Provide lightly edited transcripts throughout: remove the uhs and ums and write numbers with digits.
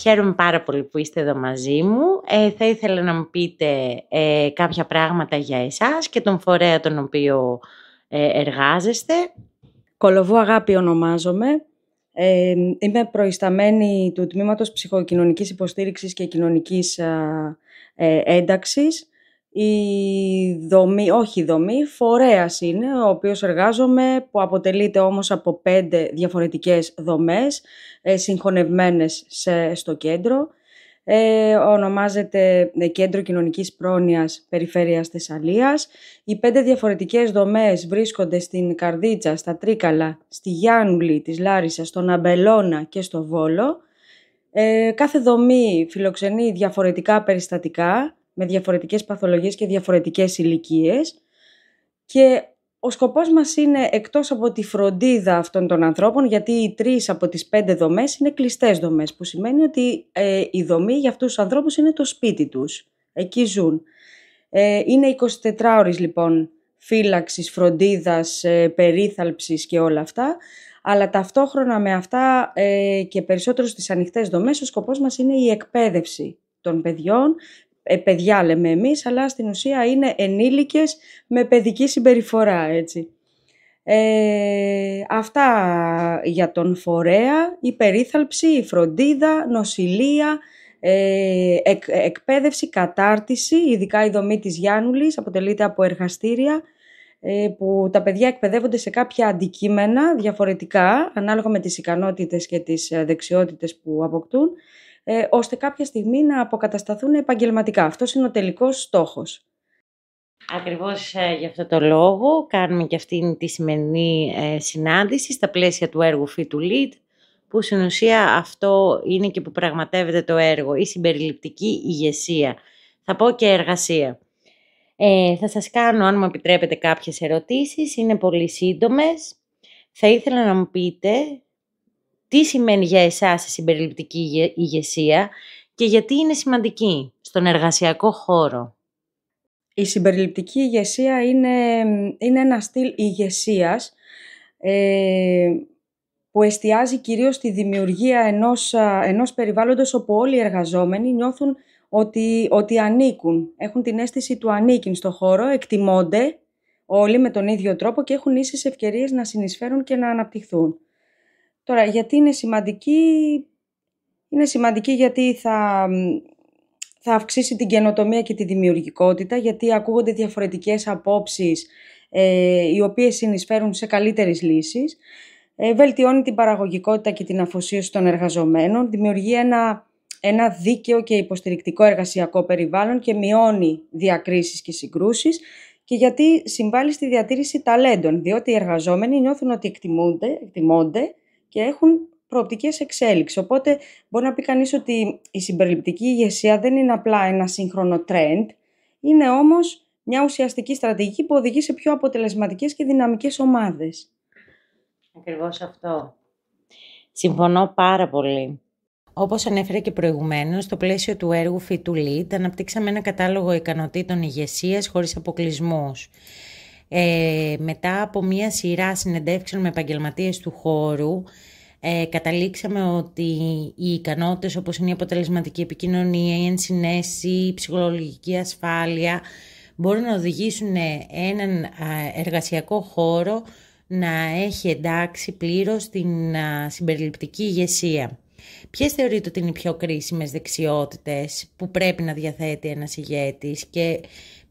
Χαίρομαι πάρα πολύ που είστε εδώ μαζί μου. Θα ήθελα να μου πείτε κάποια πράγματα για εσάς και τον φορέα τον οποίο εργάζεστε. Κολοβού Αγάπη ονομάζομαι. Είμαι προϊσταμένη του Τμήματος Ψυχοκοινωνικής Υποστήριξης και Κοινωνικής Ένταξης. Φορέας είναι, ο οποίος εργάζομαι, που αποτελείται όμως από 5 διαφορετικές δομές, συγχωνευμένες στο κέντρο. Ονομάζεται Κέντρο Κοινωνικής Πρόνοιας Περιφέρειας Θεσσαλίας. Οι 5 διαφορετικές δομές βρίσκονται στην Καρδίτσα, στα Τρίκαλα, στη Γιάννουλη της Λάρισσας, στον Αμπελώνα και στο Βόλο. Κάθε δομή φιλοξενεί διαφορετικά περιστατικά, με διαφορετικές παθολογίες και διαφορετικές ηλικίες. Και ο σκοπός μας είναι, εκτός από τη φροντίδα αυτών των ανθρώπων, γιατί οι 3 από τις 5 δομές είναι κλειστές δομές, που σημαίνει ότι η δομή για αυτούς τους ανθρώπους είναι το σπίτι τους. Εκεί ζουν. Είναι 24 ώρες λοιπόν φύλαξης, φροντίδας, περίθαλψης και όλα αυτά, αλλά ταυτόχρονα με αυτά και περισσότερο στις ανοιχτές δομές, ο σκοπός μας είναι η εκπαίδευση των παιδιών. Παιδιά λέμε εμείς, αλλά στην ουσία είναι ενήλικες με παιδική συμπεριφορά, έτσι. Αυτά για τον φορέα, η περίθαλψη, η φροντίδα, νοσηλεία, εκπαίδευση, κατάρτιση, ειδικά η δομή της Γιάννουλης αποτελείται από εργαστήρια, που τα παιδιά εκπαιδεύονται σε κάποια αντικείμενα διαφορετικά, ανάλογα με τις ικανότητες και τις δεξιότητες που αποκτούν, ώστε κάποια στιγμή να αποκατασταθούν επαγγελματικά. Αυτός είναι ο τελικός στόχος. Ακριβώς γι' αυτό το λόγο κάνουμε και αυτή τη σημερινή συνάντηση στα πλαίσια του έργου Fit to Lead, που στην ουσία αυτό είναι και που πραγματεύεται το έργο, η συμπεριληπτική ηγεσία. Θα πω και εργασία. Θα σας κάνω, αν μου επιτρέπετε, κάποιες ερωτήσεις, είναι πολύ σύντομες. Θα ήθελα να μου πείτε τι σημαίνει για εσάς η συμπεριληπτική ηγεσία και γιατί είναι σημαντική στον εργασιακό χώρο. Η συμπεριληπτική ηγεσία είναι ένα στυλ ηγεσίας που εστιάζει κυρίως στη δημιουργία ενός περιβάλλοντος όπου όλοι οι εργαζόμενοι νιώθουν ότι ανήκουν, έχουν την αίσθηση του ανήκειν στο χώρο, εκτιμώνται όλοι με τον ίδιο τρόπο και έχουν ίσες ευκαιρίες να συνεισφέρουν και να αναπτυχθούν. Τώρα, γιατί είναι σημαντική? Είναι σημαντική γιατί θα αυξήσει την καινοτομία και τη δημιουργικότητα, γιατί ακούγονται διαφορετικές απόψεις οι οποίες συνεισφέρουν σε καλύτερες λύσεις. Βελτιώνει την παραγωγικότητα και την αφοσίωση των εργαζομένων, δημιουργεί ένα δίκαιο και υποστηρικτικό εργασιακό περιβάλλον και μειώνει διακρίσεις και συγκρούσεις, και γιατί συμβάλλει στη διατήρηση ταλέντων, διότι οι εργαζόμενοι νιώθουν ότι εκτιμώνται και έχουν προοπτικές εξέλιξης. Οπότε μπορεί να πει κανείς ότι η συμπεριληπτική ηγεσία δεν είναι απλά ένα σύγχρονο trend, είναι όμως μια ουσιαστική στρατηγική που οδηγεί σε πιο αποτελεσματικές και δυναμικές ομάδες. Ακριβώς αυτό. Συμφωνώ πάρα πολύ. Όπως ανέφερα και προηγουμένως, στο πλαίσιο του έργου Fit to Lead αναπτύξαμε ένα κατάλογο ικανοτήτων ηγεσίας χωρίς αποκλεισμούς. Μετά από μία σειρά συνεντεύξεων με επαγγελματίες του χώρου, καταλήξαμε ότι οι ικανότητες όπως είναι η αποτελεσματική επικοινωνία, η ενσυναίσθηση, η ψυχολογική ασφάλεια μπορούν να οδηγήσουν έναν εργασιακό χώρο να έχει εντάξει πλήρως την συμπεριληπτική ηγεσία. Ποιες θεωρείτε ότι είναι οι πιο κρίσιμες δεξιότητες που πρέπει να διαθέτει ένας ηγέτης και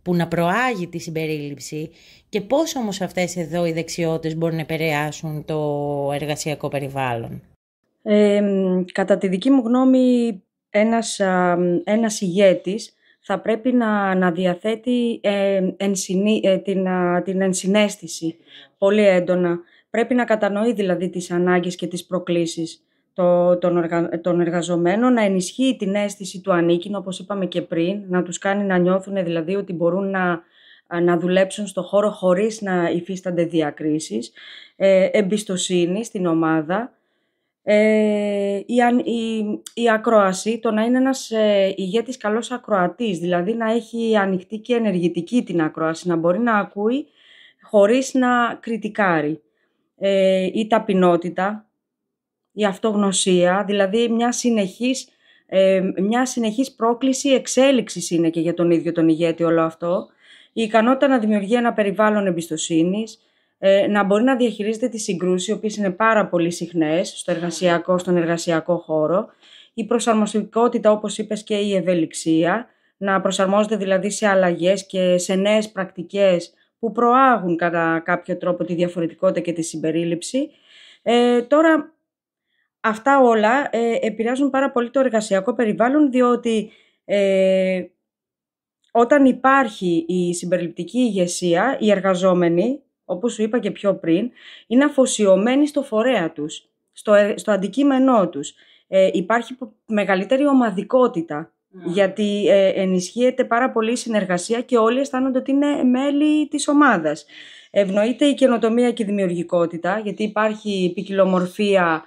που να προάγει τη συμπερίληψη, και πώς όμως αυτές εδώ οι δεξιότητες μπορούν να επηρεάσουν το εργασιακό περιβάλλον? Κατά τη δική μου γνώμη, ένας ηγέτης θα πρέπει να διαθέτει την ενσυναίσθηση πολύ έντονα. Πρέπει να κατανοεί δηλαδή τις ανάγκες και τις προκλήσεις των εργαζομένων, να ενισχύει την αίσθηση του ανήκειν, όπως είπαμε και πριν, να τους κάνει να νιώθουν δηλαδή ότι μπορούν να δουλέψουν στο χώρο χωρίς να υφίστανται διακρίσεις, εμπιστοσύνη στην ομάδα, η ακρόαση, το να είναι ένας ηγέτης καλός ακροατής, δηλαδή να έχει ανοιχτή και ενεργητική την ακρόαση, να μπορεί να ακούει χωρίς να κριτικάρει, η ταπεινότητα, η αυτογνωσία, δηλαδή μια συνεχής Μια συνεχής πρόκληση εξέλιξης είναι και για τον ίδιο τον ηγέτη όλο αυτό. Η ικανότητα να δημιουργεί ένα περιβάλλον εμπιστοσύνης, να μπορεί να διαχειρίζεται τις συγκρούσεις, οι οποίες είναι πάρα πολύ συχνές στον εργασιακό χώρο, η προσαρμοστικότητα, όπως είπες, και η ευελιξία, να προσαρμόζεται δηλαδή σε αλλαγές και σε νέες πρακτικές που προάγουν κατά κάποιο τρόπο τη διαφορετικότητα και τη συμπερίληψη. Τώρα, αυτά όλα επηρεάζουν πάρα πολύ το εργασιακό περιβάλλον, διότι όταν υπάρχει η συμπεριληπτική ηγεσία, οι εργαζόμενοι, όπως σου είπα και πιο πριν, είναι αφοσιωμένοι στο φορέα τους, στο αντικείμενό τους. Υπάρχει μεγαλύτερη ομαδικότητα, γιατί ενισχύεται πάρα πολύ η συνεργασία και όλοι αισθάνονται ότι είναι μέλη της ομάδας. Ευνοείται η καινοτομία και η δημιουργικότητα, γιατί υπάρχει ποικιλομορφία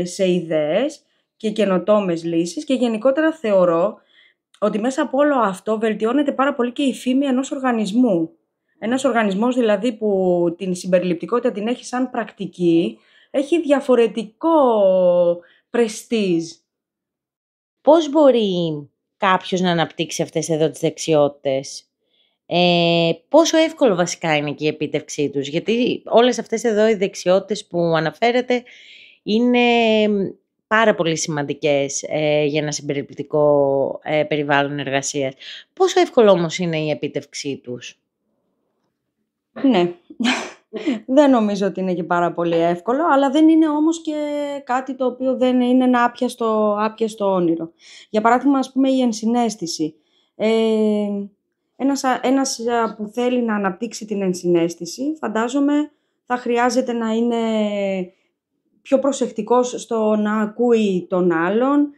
σε ιδέες και καινοτόμες λύσεις, και γενικότερα θεωρώ ότι μέσα από όλο αυτό βελτιώνεται πάρα πολύ και η φήμη ενός οργανισμού. Ένας οργανισμός δηλαδή που την συμπεριληπτικότητα την έχει σαν πρακτική, έχει διαφορετικό πρεστίζ. Πώς μπορεί κάποιος να αναπτύξει αυτές εδώ τις δεξιότητες? Πόσο εύκολο βασικά είναι και η επίτευξή τους? Γιατί όλες αυτές εδώ οι δεξιότητες που αναφέρετε είναι πάρα πολύ σημαντικές για ένα συμπεριληπτικό περιβάλλον εργασίας. Πόσο εύκολο όμως είναι η επίτευξή τους? Ναι, δεν νομίζω ότι είναι και πάρα πολύ εύκολο, αλλά δεν είναι όμως και κάτι το οποίο δεν είναι ένα άπιαστο όνειρο. Για παράδειγμα, ας πούμε, η ενσυναίσθηση. Ένας που θέλει να αναπτύξει την ενσυναίσθηση, φαντάζομαι θα χρειάζεται να είναι πιο προσεκτικός στο να ακούει τον άλλον,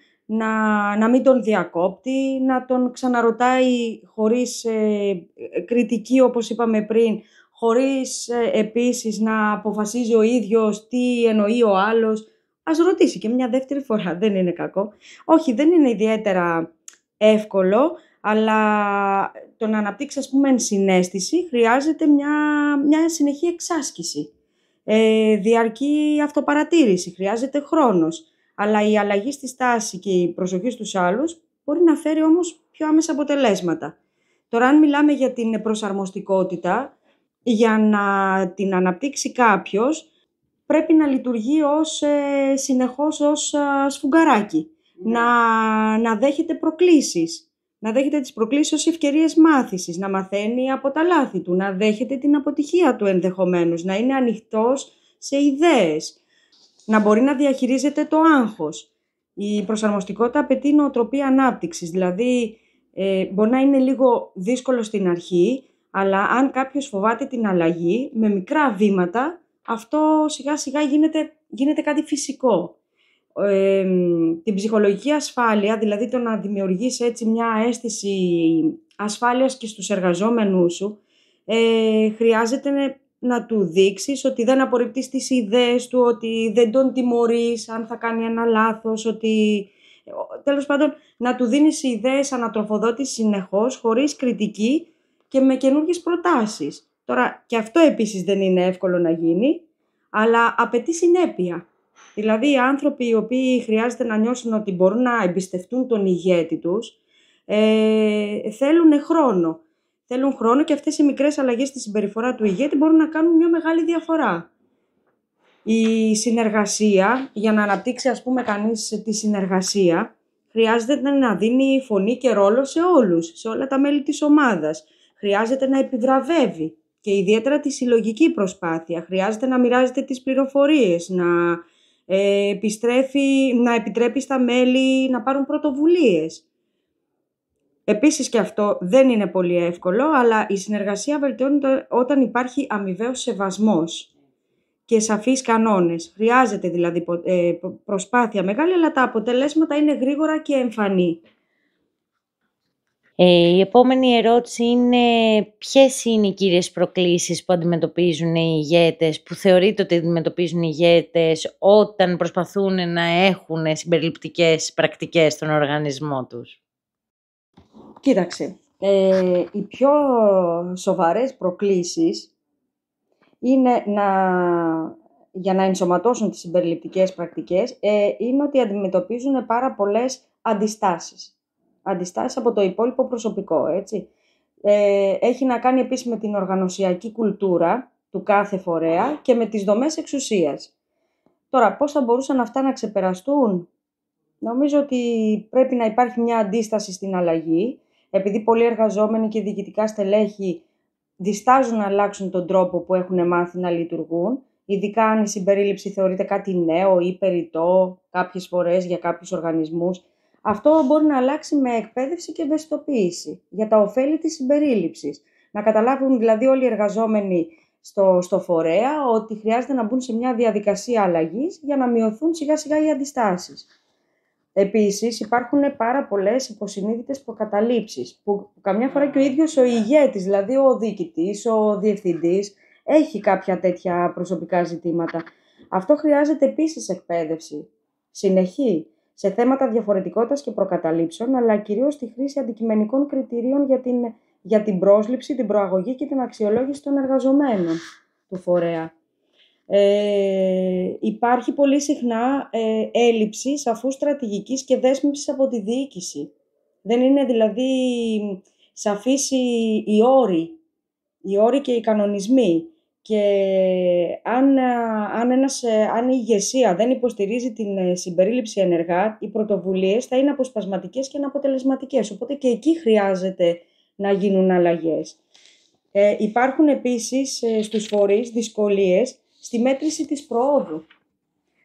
να μην τον διακόπτει, να τον ξαναρωτάει χωρίς κριτική, όπως είπαμε πριν, χωρίς επίσης να αποφασίζει ο ίδιος τι εννοεί ο άλλος. Ας ρωτήσει και μια δεύτερη φορά, δεν είναι κακό. Όχι, δεν είναι ιδιαίτερα εύκολο, αλλά το να αναπτύξει, ας πούμε, ενσυναίσθηση χρειάζεται μια συνεχή εξάσκηση. Διαρκή αυτοπαρατήρηση, χρειάζεται χρόνος. Αλλά η αλλαγή στη στάση και η προσοχή στους άλλους μπορεί να φέρει όμως πιο άμεσα αποτελέσματα. Τώρα, αν μιλάμε για την προσαρμοστικότητα, για να την αναπτύξει κάποιος, πρέπει να λειτουργεί συνεχώς ως σφουγγαράκι. Να δέχεται προκλήσεις. Να δέχεται τις προκλήσεις ως ευκαιρίες μάθησης, να μαθαίνει από τα λάθη του, να δέχεται την αποτυχία του ενδεχομένως, να είναι ανοιχτός σε ιδέες, να μπορεί να διαχειρίζεται το άγχος. Η προσαρμοστικότητα απαιτεί νοοτροπία ανάπτυξης, δηλαδή μπορεί να είναι λίγο δύσκολο στην αρχή, αλλά αν κάποιος φοβάται την αλλαγή, με μικρά βήματα, αυτό σιγά σιγά γίνεται κάτι φυσικό. Την ψυχολογική ασφάλεια, δηλαδή το να δημιουργείς έτσι μια αίσθηση ασφάλειας και στους εργαζόμενούς σου, χρειάζεται να του δείξεις ότι δεν απορρίπτεις τις ιδέες του, ότι δεν τον τιμωρείς αν θα κάνει ένα λάθος, ότι τέλος πάντων να του δίνεις ιδέες ανατροφοδότηση συνεχώς, χωρίς κριτική και με καινούργιες προτάσεις. Τώρα, και αυτό επίσης δεν είναι εύκολο να γίνει, αλλά απαιτεί συνέπεια. Δηλαδή, οι άνθρωποι οι οποίοι χρειάζεται να νιώσουν ότι μπορούν να εμπιστευτούν τον ηγέτη τους, θέλουν χρόνο. Θέλουν χρόνο και αυτές οι μικρές αλλαγές στη συμπεριφορά του ηγέτη μπορούν να κάνουν μια μεγάλη διαφορά. Η συνεργασία, για να αναπτύξει, ας πούμε, κανείς τη συνεργασία, χρειάζεται να δίνει φωνή και ρόλο σε όλους, σε όλα τα μέλη της ομάδας. Χρειάζεται να επιβραβεύει και ιδιαίτερα τη συλλογική προσπάθεια. Χρειάζεται να μοιράζεται τις πληροφορίες, να επιτρέπει στα μέλη να πάρουν πρωτοβουλίες. Επίσης και αυτό δεν είναι πολύ εύκολο, αλλά η συνεργασία βελτιώνεται όταν υπάρχει αμοιβαίος σεβασμός και σαφείς κανόνες. Χρειάζεται δηλαδή προσπάθεια μεγάλη, αλλά τα αποτελέσματα είναι γρήγορα και εμφανή. Η επόμενη ερώτηση είναι ποιες είναι οι κύριες προκλήσεις που αντιμετωπίζουν οι ηγέτες, που θεωρείτε ότι αντιμετωπίζουν οι ηγέτες όταν προσπαθούν να έχουν συμπεριληπτικές πρακτικές στον οργανισμό τους? Κοίταξε, οι πιο σοβαρές προκλήσεις είναι για να ενσωματώσουν τις συμπεριληπτικές πρακτικές, είναι ότι αντιμετωπίζουν πάρα πολλές αντιστάσεις. Αντιστάσεις από το υπόλοιπο προσωπικό, έτσι. Έχει να κάνει επίσης με την οργανωσιακή κουλτούρα του κάθε φορέα και με τις δομές εξουσίας. Τώρα, πώς θα μπορούσαν αυτά να ξεπεραστούν? Νομίζω ότι πρέπει να υπάρχει μια αντίσταση στην αλλαγή, επειδή πολλοί εργαζόμενοι και διοικητικά στελέχη διστάζουν να αλλάξουν τον τρόπο που έχουν μάθει να λειτουργούν, ειδικά αν η συμπερίληψη θεωρείται κάτι νέο ή περιττό κάποιες φορές για κάποιους οργανισμούς. Αυτό μπορεί να αλλάξει με εκπαίδευση και ευαισθητοποίηση για τα ωφέλη της συμπερίληψης. Να καταλάβουν δηλαδή όλοι οι εργαζόμενοι στο φορέα ότι χρειάζεται να μπουν σε μια διαδικασία αλλαγής για να μειωθούν σιγά σιγά οι αντιστάσεις. Επίσης υπάρχουν πάρα πολλές υποσυνείδητες προκαταλήψεις που καμιά φορά και ο ίδιος ο ηγέτης, δηλαδή ο διοικητής, ο διευθυντής, έχει κάποια τέτοια προσωπικά ζητήματα. Αυτό χρειάζεται επίσης εκπαίδευση, συνεχή, σε θέματα διαφορετικότητας και προκαταλήψεων, αλλά κυρίως στη χρήση αντικειμενικών κριτηρίων για την πρόσληψη, την προαγωγή και την αξιολόγηση των εργαζομένων του φορέα. Υπάρχει πολύ συχνά έλλειψη σαφούς στρατηγικής και δέσμευσης από τη διοίκηση. Δεν είναι δηλαδή σαφείς οι όροι και οι κανονισμοί. Και αν η ηγεσία δεν υποστηρίζει την συμπερίληψη ενεργά, οι πρωτοβουλίες θα είναι αποσπασματικές και αναποτελεσματικές. Οπότε και εκεί χρειάζεται να γίνουν αλλαγές. Υπάρχουν επίσης στους φορείς δυσκολίες στη μέτρηση της προόδου.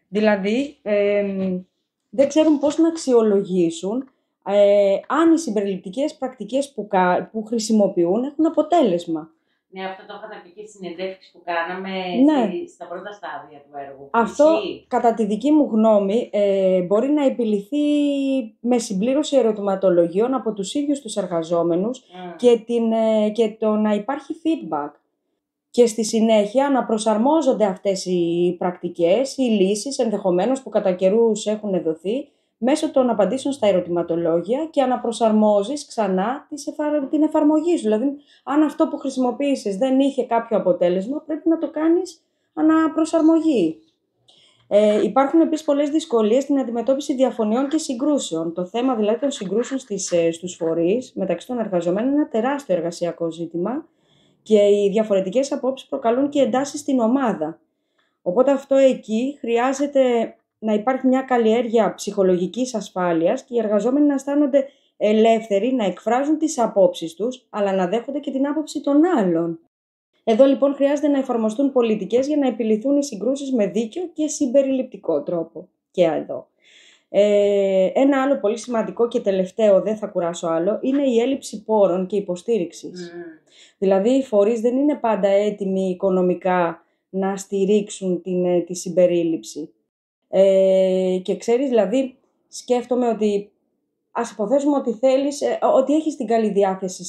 Δηλαδή, δεν ξέρουν πώς να αξιολογήσουν αν οι συμπεριληπτικές πρακτικές που χρησιμοποιούν έχουν αποτέλεσμα. Ναι, αυτό το είχαμε πει και στις συνεντεύξεις που κάναμε στα πρώτα στάδια του έργου. Αυτό, κατά τη δική μου γνώμη, μπορεί να επιληθεί με συμπλήρωση ερωτηματολογίων από τους ίδιους τους εργαζόμενους και το να υπάρχει feedback. Και στη συνέχεια να προσαρμόζονται αυτές οι πρακτικές, οι λύσεις ενδεχομένως που κατά καιρούς έχουν δοθεί μέσω των απαντήσεων στα ερωτηματολόγια και αναπροσαρμόζεις ξανά την εφαρμογή σου. Δηλαδή, αν αυτό που χρησιμοποίησες δεν είχε κάποιο αποτέλεσμα, πρέπει να το κάνεις αναπροσαρμογή. Υπάρχουν επίσης πολλές δυσκολίες στην αντιμετώπιση διαφωνιών και συγκρούσεων. Το θέμα δηλαδή των συγκρούσεων στους φορείς μεταξύ των εργαζομένων είναι ένα τεράστιο εργασιακό ζήτημα και οι διαφορετικές απόψεις προκαλούν και εντάσεις στην ομάδα. Οπότε αυτό εκεί χρειάζεται να υπάρχει μια καλλιέργεια ψυχολογικής ασφάλειας και οι εργαζόμενοι να αισθάνονται ελεύθεροι να εκφράζουν τις απόψεις τους, αλλά να δέχονται και την άποψη των άλλων. Εδώ λοιπόν χρειάζεται να εφαρμοστούν πολιτικές για να επιληθούν οι συγκρούσεις με δίκαιο και συμπεριληπτικό τρόπο. Και εδώ. Ένα άλλο πολύ σημαντικό και τελευταίο, δεν θα κουράσω άλλο, είναι η έλλειψη πόρων και υποστήριξης. Δηλαδή οι φορείς δεν είναι πάντα έτοιμοι οικονομικά να στηρίξουν τη συμπερίληψη. Και ξέρεις, δηλαδή σκέφτομαι ότι ας υποθέσουμε ότι ότι έχεις την καλή διάθεση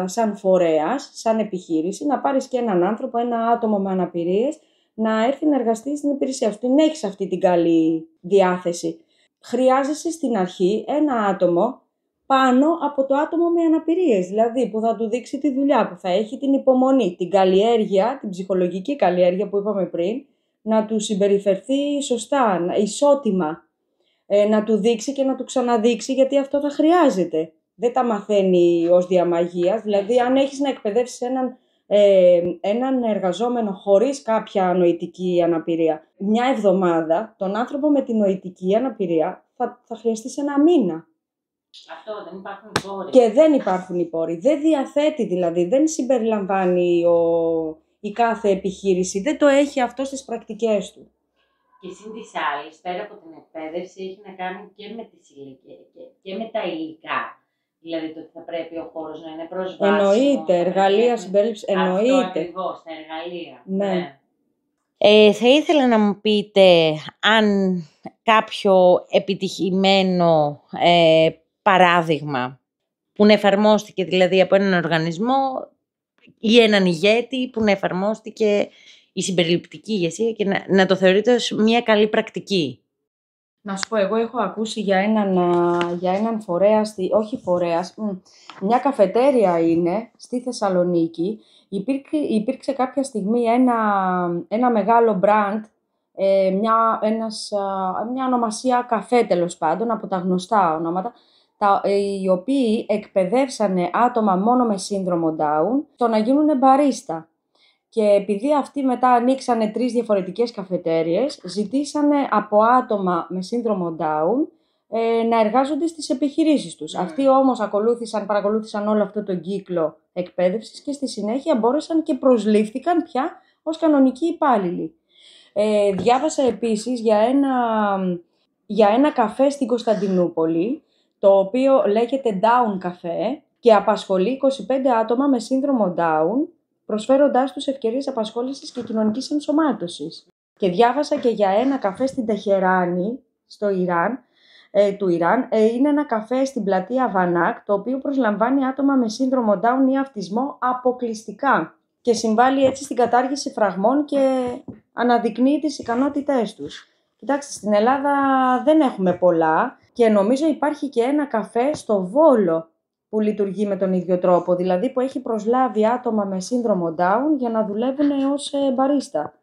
σαν φορέας, σαν επιχείρηση, να πάρεις και έναν άνθρωπο, ένα άτομο με αναπηρίες, να έρθει να εργαστεί στην υπηρεσία σου. Την έχεις αυτή την καλή διάθεση. Χρειάζεσαι στην αρχή ένα άτομο πάνω από το άτομο με αναπηρίες, δηλαδή που θα του δείξει τη δουλειά, που θα έχει την υπομονή, την καλλιέργεια, την ψυχολογική καλλιέργεια που είπαμε πριν, να του συμπεριφερθεί σωστά, ισότιμα, να του δείξει και να του ξαναδείξει, γιατί αυτό θα χρειάζεται. Δεν τα μαθαίνει ως διαμαγείας, δηλαδή αν έχεις να εκπαιδεύσεις έναν εργαζόμενο χωρίς κάποια νοητική αναπηρία, μια εβδομάδα, τον άνθρωπο με την νοητική αναπηρία θα χρειαστείς ένα μήνα. Αυτό, δεν υπάρχουν οι πόροι. Και δεν υπάρχουν οι πόροι. Δεν διαθέτει δηλαδή, δεν συμπεριλαμβάνει η κάθε επιχείρηση, δεν το έχει αυτό στις πρακτικές του. Και σύν της άλλης, πέρα από την εκπαίδευση, έχει να κάνει και με τις ηλικίες και με τα υλικά. Δηλαδή το ότι θα πρέπει ο χώρος να είναι προσβάσιμο. Εννοείται, εργαλεία συμπερίληψη, εννοείται. Αυτό ακριβώς, τα εργαλεία. Ναι. Θα ήθελα να μου πείτε αν κάποιο επιτυχημένο παράδειγμα που να εφαρμόστηκε δηλαδή από έναν οργανισμό ή έναν ηγέτη που να εφαρμόστηκε η συμπεριληπτική ηγεσία και να το θεωρείτε ως μια καλή πρακτική. Να σου πω, εγώ έχω ακούσει για έναν φορέα, μια καφετέρια είναι στη Θεσσαλονίκη. Υπήρξε κάποια στιγμή ένα μεγάλο brand μια ονομασία καφέ τέλος πάντων, από τα γνωστά ονόματα, οι οποίοι εκπαιδεύσανε άτομα μόνο με σύνδρομο Down στο να γίνουν μπαρίστα. Και επειδή αυτοί μετά ανοίξανε 3 διαφορετικές καφετέριες, ζητήσανε από άτομα με σύνδρομο Down να εργάζονται στις επιχειρήσεις τους. Αυτοί όμως παρακολούθησαν όλο αυτό τον κύκλο εκπαίδευσης και στη συνέχεια μπόρεσαν και προσλήφθηκαν πια ως κανονικοί υπάλληλοι. Διάβασα επίσης για ένα καφέ στην Κωνσταντινούπολη, το οποίο λέγεται Down Café και απασχολεί 25 άτομα με σύνδρομο Down, προσφέροντάς τους ευκαιρίες απασχόλησης και κοινωνικής ενσωμάτωσης. Και διάβασα και για ένα καφέ στην Τεχεράνη, στο Ιράν, είναι ένα καφέ στην πλατεία Βανάκ, το οποίο προσλαμβάνει άτομα με σύνδρομο Down ή αυτισμό αποκλειστικά και συμβάλλει έτσι στην κατάργηση φραγμών και αναδεικνύει τις ικανότητές τους. Κοιτάξτε, στην Ελλάδα δεν έχουμε πολλά και νομίζω υπάρχει και ένα καφέ στο Βόλο που λειτουργεί με τον ίδιο τρόπο, δηλαδή που έχει προσλάβει άτομα με σύνδρομο Down για να δουλεύουν ως μπαρίστα.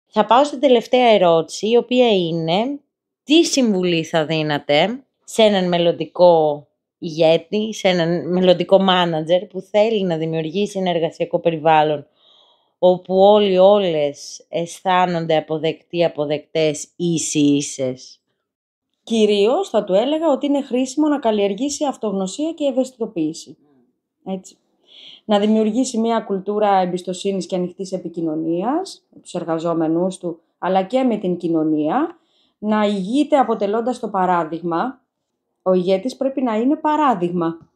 Θα πάω στην τελευταία ερώτηση, η οποία είναι: τι συμβουλή θα δίνατε σε έναν μελλοντικό ηγέτη, σε έναν μελλοντικό μάνατζερ που θέλει να δημιουργήσει ένα εργασιακό περιβάλλον όπου όλες αισθάνονται αποδεκτές ίσες? Κυρίως θα του έλεγα ότι είναι χρήσιμο να καλλιεργήσει αυτογνωσία και ευαισθητοποίηση. Έτσι. Να δημιουργήσει μια κουλτούρα εμπιστοσύνης και ανοιχτής επικοινωνίας με τους εργαζόμενους του, αλλά και με την κοινωνία. Να ηγείται αποτελώντας το παράδειγμα. Ο ηγέτης πρέπει να είναι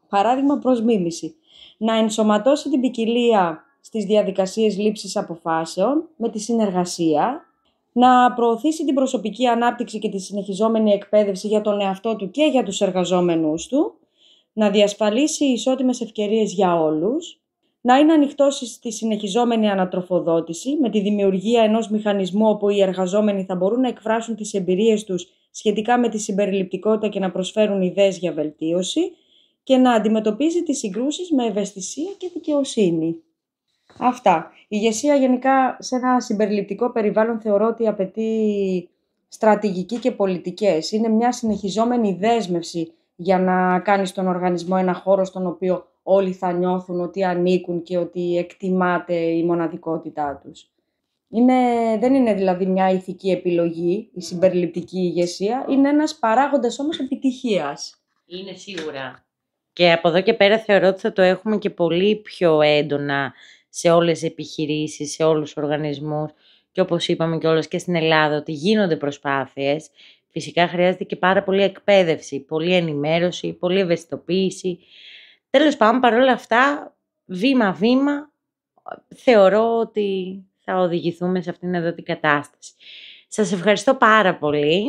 παράδειγμα προς μίμηση. Να ενσωματώσει την ποικιλία στις διαδικασίες λήψης αποφάσεων με τη συνεργασία. Να προωθήσει την προσωπική ανάπτυξη και τη συνεχιζόμενη εκπαίδευση για τον εαυτό του και για τους εργαζόμενους του. Να διασφαλίσει ισότιμες ευκαιρίες για όλους. Να είναι ανοιχτός στη συνεχιζόμενη ανατροφοδότηση με τη δημιουργία ενός μηχανισμού όπου οι εργαζόμενοι θα μπορούν να εκφράσουν τις εμπειρίες τους σχετικά με τη συμπεριληπτικότητα και να προσφέρουν ιδέες για βελτίωση και να αντιμετωπίζει τις συγκρούσεις με ευαισθησία και δικαιοσύνη. Αυτά. Η ηγεσία γενικά σε ένα συμπεριληπτικό περιβάλλον θεωρώ ότι απαιτεί στρατηγική και πολιτικές. Είναι μια συνεχιζόμενη δέσμευση για να κάνει στον οργανισμό ένα χώρο στον οποίο όλοι θα νιώθουν ότι ανήκουν και ότι εκτιμάται η μοναδικότητά τους. Δεν είναι δηλαδή μια ηθική επιλογή, η συμπεριληπτική ηγεσία, είναι ένας παράγοντας όμως επιτυχίας. Είναι σίγουρα. Και από εδώ και πέρα θεωρώ ότι θα το έχουμε και πολύ πιο έντονα σε όλες τις επιχειρήσεις, σε όλους τους οργανισμούς και όπως είπαμε κιόλας και στην Ελλάδα ότι γίνονται προσπάθειες. Φυσικά χρειάζεται και πάρα πολύ εκπαίδευση, πολλή ενημέρωση, πολλή ευαισθητοποίηση. Τέλος πάντων, παρόλα αυτά, βήμα-βήμα, θεωρώ ότι θα οδηγηθούμε σε αυτήν εδώ την κατάσταση. Σας ευχαριστώ πάρα πολύ.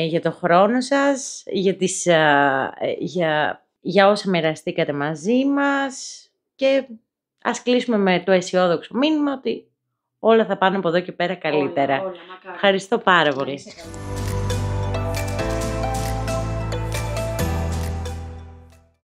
Για το χρόνο σας, για όσα μοιραστήκατε μαζί μας και ας κλείσουμε με το αισιόδοξο μήνυμα ότι όλα θα πάνε από εδώ και πέρα καλύτερα. Όλα, ευχαριστώ πάρα πολύ.